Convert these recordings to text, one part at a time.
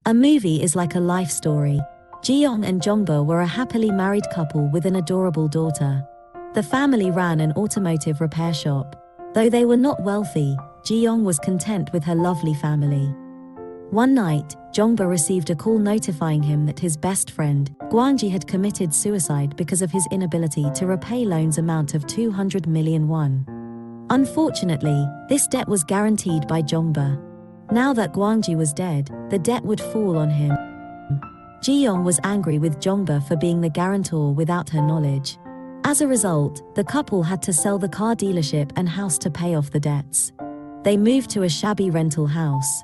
A movie is like a life story. Ji-young and Jongba were a happily married couple with an adorable daughter. The family ran an automotive repair shop. Though they were not wealthy, Ji-young was content with her lovely family. One night, Jongba received a call notifying him that his best friend, Gwangji, had committed suicide because of his inability to repay loans amount of 200 million won. Unfortunately, this debt was guaranteed by Jongba. Now that Gwangji was dead, the debt would fall on him. Ji-young was angry with Jongba for being the guarantor without her knowledge. As a result, the couple had to sell the car dealership and house to pay off the debts. They moved to a shabby rental house.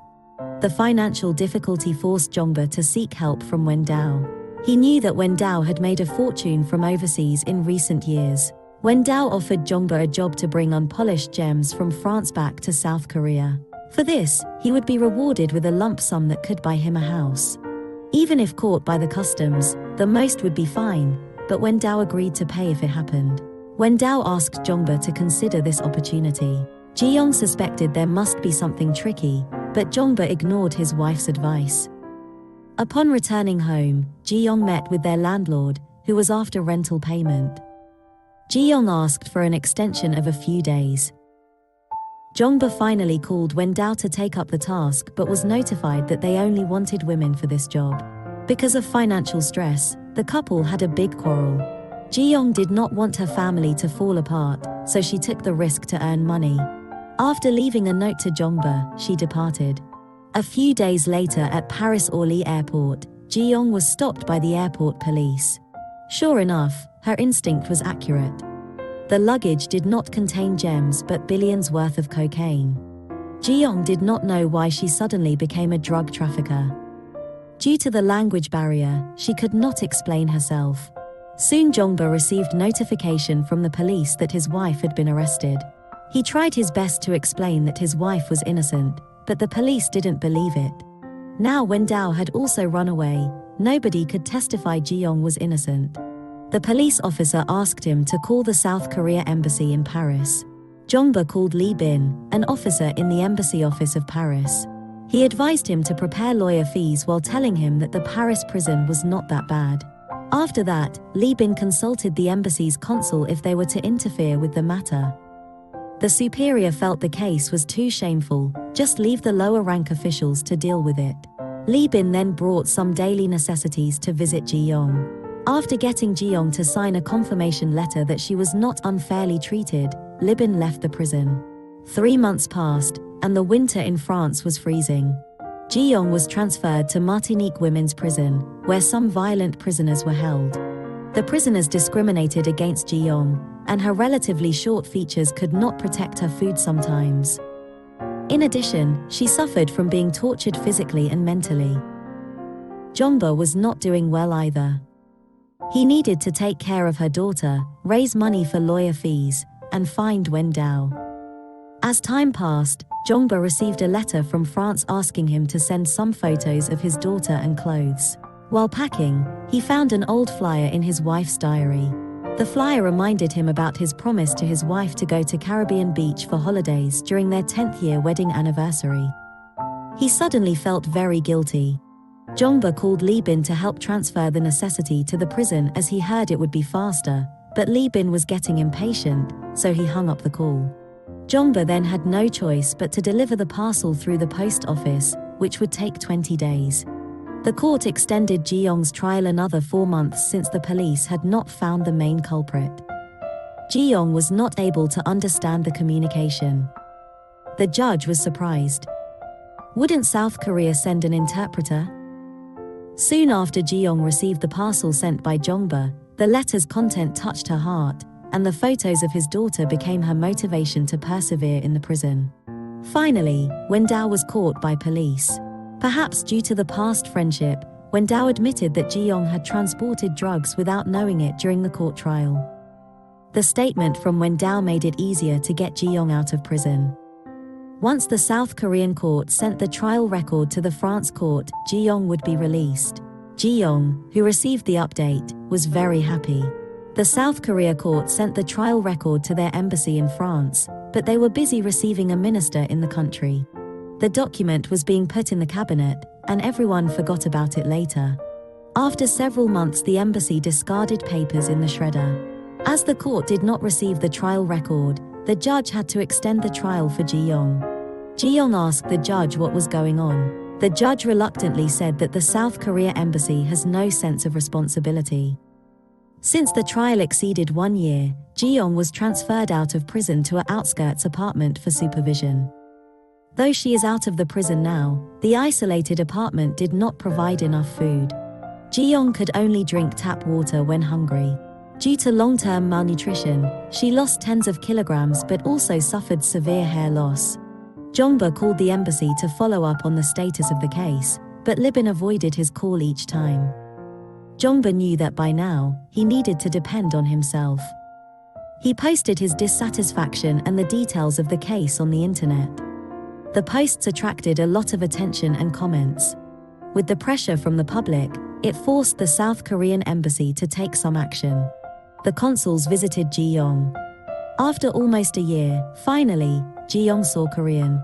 The financial difficulty forced Jongba to seek help from Wen Dao. He knew that Wen Dao had made a fortune from overseas in recent years. Wen Dao offered Jongba a job to bring unpolished gems from France back to South Korea. For this, he would be rewarded with a lump sum that could buy him a house. Even if caught by the customs, the most would be fine, but Wen Dao agreed to pay if it happened. Wen Dao asked Jongba to consider this opportunity. Ji-young suspected there must be something tricky, but Jongba ignored his wife's advice. Upon returning home, Ji-young met with their landlord, who was after rental payment. Ji-young asked for an extension of a few days. Jongba finally called Wen Dao to take up the task but was notified that they only wanted women for this job. Because of financial stress, the couple had a big quarrel. Ji-young did not want her family to fall apart, so she took the risk to earn money. After leaving a note to Jongba, she departed. A few days later at Paris Orly Airport, Ji-young was stopped by the airport police. Sure enough, her instinct was accurate. The luggage did not contain gems but billions worth of cocaine. Ji-young did not know why she suddenly became a drug trafficker. Due to the language barrier, she could not explain herself. Soon Jongba received notification from the police that his wife had been arrested. He tried his best to explain that his wife was innocent, but the police didn't believe it. Now Wen Dao had also run away, nobody could testify Ji-young was innocent. The police officer asked him to call the South Korea embassy in Paris. Jongba called Lee Bin, an officer in the embassy office of Paris. He advised him to prepare lawyer fees while telling him that the Paris prison was not that bad. After that, Lee Bin consulted the embassy's consul if they were to interfere with the matter. The superior felt the case was too shameful, just leave the lower rank officials to deal with it. Lee Bin then brought some daily necessities to visit Ji-young. After getting Ji-young to sign a confirmation letter that she was not unfairly treated, Lee Bin left the prison. 3 months passed, and the winter in France was freezing. Ji-young was transferred to Martinique Women's Prison, where some violent prisoners were held. The prisoners discriminated against Ji-young, and her relatively short features could not protect her food sometimes. In addition, she suffered from being tortured physically and mentally. Jongba was not doing well either. He needed to take care of her daughter, raise money for lawyer fees, and find Wen Dao. As time passed, Jongba received a letter from France asking him to send some photos of his daughter and clothes. While packing, he found an old flyer in his wife's diary. The flyer reminded him about his promise to his wife to go to Caribbean Beach for holidays during their 10th year wedding anniversary. He suddenly felt very guilty. Jongba called Lee Bin to help transfer the necessity to the prison as he heard it would be faster, but Lee Bin was getting impatient, so he hung up the call. Jongba then had no choice but to deliver the parcel through the post office, which would take 20 days. The court extended Ji-young's trial another 4 months since the police had not found the main culprit. Ji-young was not able to understand the communication. The judge was surprised. Wouldn't South Korea send an interpreter? Soon after Ji-young received the parcel sent by Jongba, the letter's content touched her heart, and the photos of his daughter became her motivation to persevere in the prison. Finally, Wen Dao was caught by police. Perhaps due to the past friendship, Wen Dao admitted that Ji-young had transported drugs without knowing it during the court trial. The statement from Wen Dao made it easier to get Ji-young out of prison. Once the South Korean court sent the trial record to the France court, Ji-young would be released. Ji-young, who received the update, was very happy. The South Korea court sent the trial record to their embassy in France, but they were busy receiving a minister in the country. The document was being put in the cabinet, and everyone forgot about it later. After several months, the embassy discarded papers in the shredder. As the court did not receive the trial record, the judge had to extend the trial for Ji-young. Ji-young asked the judge what was going on. The judge reluctantly said that the South Korea embassy has no sense of responsibility. Since the trial exceeded 1 year, Ji-young was transferred out of prison to an outskirts apartment for supervision. Though she is out of the prison now, the isolated apartment did not provide enough food. Ji-young could only drink tap water when hungry. Due to long-term malnutrition, she lost tens of kilograms but also suffered severe hair loss. Jongba called the embassy to follow up on the status of the case, but Lee Bin avoided his call each time. Jongba knew that by now, he needed to depend on himself. He posted his dissatisfaction and the details of the case on the internet. The posts attracted a lot of attention and comments. With the pressure from the public, it forced the South Korean embassy to take some action. The consuls visited Ji-young. After almost a year, finally, Ji-young saw Korean.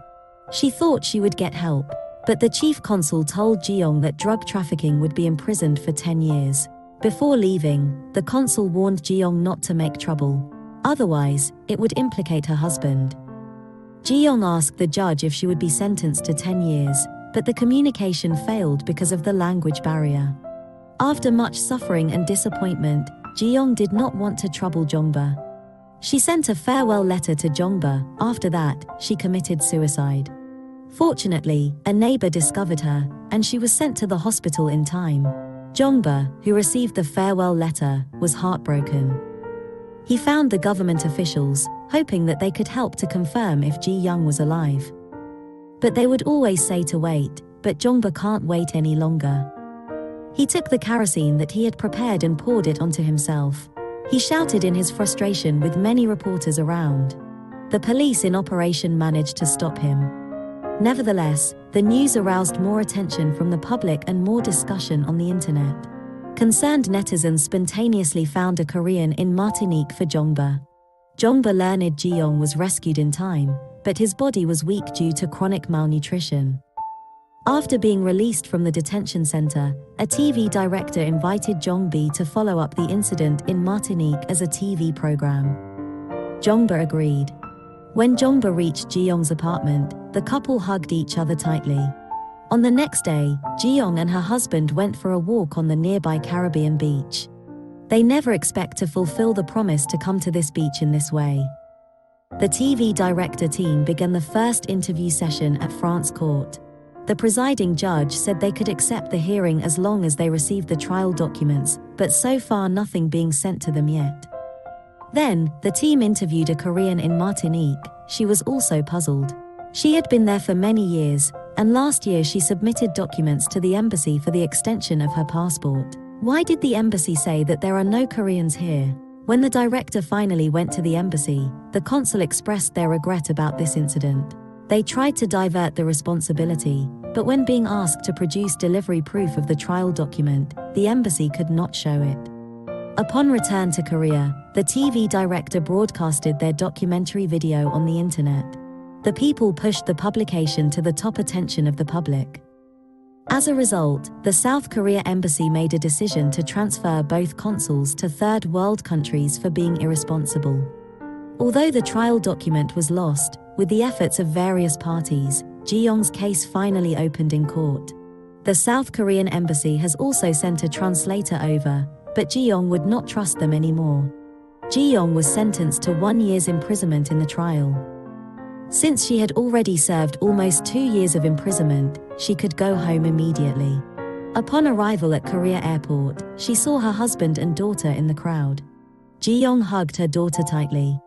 She thought she would get help, but the chief consul told Ji-young that drug trafficking would be imprisoned for 10 years. Before leaving, the consul warned Ji-young not to make trouble. Otherwise, it would implicate her husband. Ji-young asked the judge if she would be sentenced to 10 years, but the communication failed because of the language barrier. After much suffering and disappointment, Ji-young did not want to trouble Jongba. She sent a farewell letter to Jongba. After that, she committed suicide. Fortunately, a neighbor discovered her, and she was sent to the hospital in time. Jongba, who received the farewell letter, was heartbroken. He found the government officials, hoping that they could help to confirm if Ji-young was alive. But they would always say to wait, but Jongba can't wait any longer. He took the kerosene that he had prepared and poured it onto himself. He shouted in his frustration with many reporters around. The police in operation managed to stop him. Nevertheless, the news aroused more attention from the public and more discussion on the internet. Concerned netizens spontaneously found a Korean in Martinique for Jongba. Jongba learned Ji-young was rescued in time, but his body was weak due to chronic malnutrition. After being released from the detention center, a TV director invited Jongbi to follow up the incident in Martinique as a TV program. Jongba agreed. When Jongba reached Ji-young's apartment, the couple hugged each other tightly. On the next day, Ji-young and her husband went for a walk on the nearby Caribbean beach. They never expect to fulfill the promise to come to this beach in this way. The TV director team began the first interview session at France court. The presiding judge said they could accept the hearing as long as they received the trial documents, but so far nothing being sent to them yet. Then, the team interviewed a Korean in Martinique. She was also puzzled. She had been there for many years, and last year she submitted documents to the embassy for the extension of her passport. Why did the embassy say that there are no Koreans here? When the director finally went to the embassy, the consul expressed their regret about this incident. They tried to divert the responsibility, but when being asked to produce delivery proof of the trial document, the embassy could not show it. Upon return to Korea, the TV director broadcasted their documentary video on the internet. The people pushed the publication to the top attention of the public. As a result, the South Korea embassy made a decision to transfer both consuls to third world countries for being irresponsible. Although the trial document was lost, with the efforts of various parties, Ji-young's case finally opened in court. The South Korean embassy has also sent a translator over, but Ji-young would not trust them anymore. Ji-young was sentenced to 1 year's imprisonment in the trial. Since she had already served almost 2 years of imprisonment, she could go home immediately. Upon arrival at Korea Airport, she saw her husband and daughter in the crowd. Ji-young hugged her daughter tightly.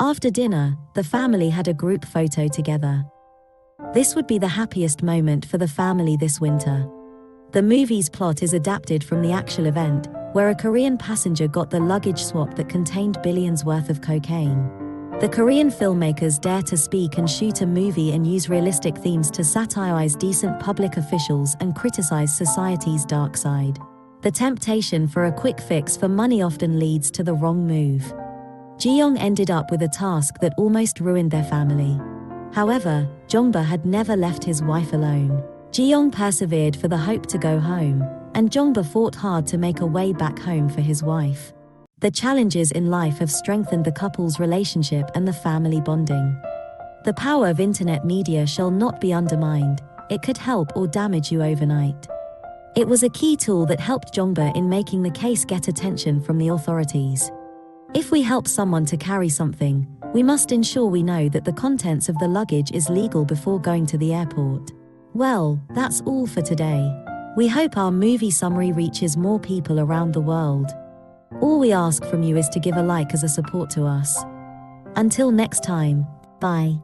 After dinner, the family had a group photo together. This would be the happiest moment for the family this winter. The movie's plot is adapted from the actual event, where a Korean passenger got the luggage swap that contained billions worth of cocaine. The Korean filmmakers dare to speak and shoot a movie and use realistic themes to satirize decent public officials and criticize society's dark side. The temptation for a quick fix for money often leads to the wrong move. Ji-young ended up with a task that almost ruined their family. However, Jongba had never left his wife alone. Ji-young persevered for the hope to go home, and Jongba fought hard to make a way back home for his wife. The challenges in life have strengthened the couple's relationship and the family bonding. The power of internet media shall not be undermined. It could help or damage you overnight. It was a key tool that helped Jongba in making the case get attention from the authorities. If we help someone to carry something, we must ensure we know that the contents of the luggage is legal before going to the airport. Well, that's all for today. We hope our movie summary reaches more people around the world. All we ask from you is to give a like as a support to us. Until next time, bye.